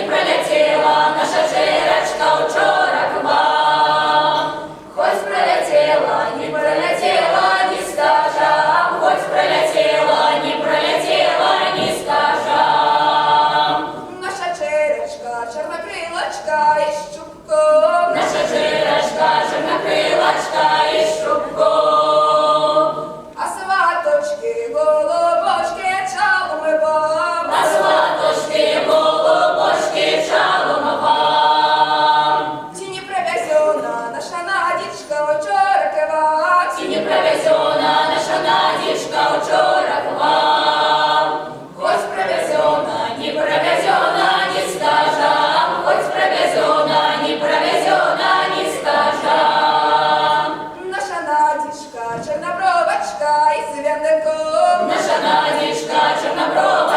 прилетіла наша Жирочка вчора к вам. Хоть прилетіла, не прилетіла, не скажам, хоть прилетіла, не прилетіла, не скажам. Наша Жирочка, чорнокрилочка із чубком, Наша Жирочка, чорнокрилочка із шубком. а сваточки, голубочки, чалом вам. А сваточки, голубочки, шалом вам. Тіні привезена наша Надічка вчора к вам. І не привезена наша Надічка вчора к вам. Хоть привезена, не привезена, не скажам, хоть привезена, не привезена, не скажам. Наша Надічка, чорнобровочка із в'яником. Наша Надічка, чорноброва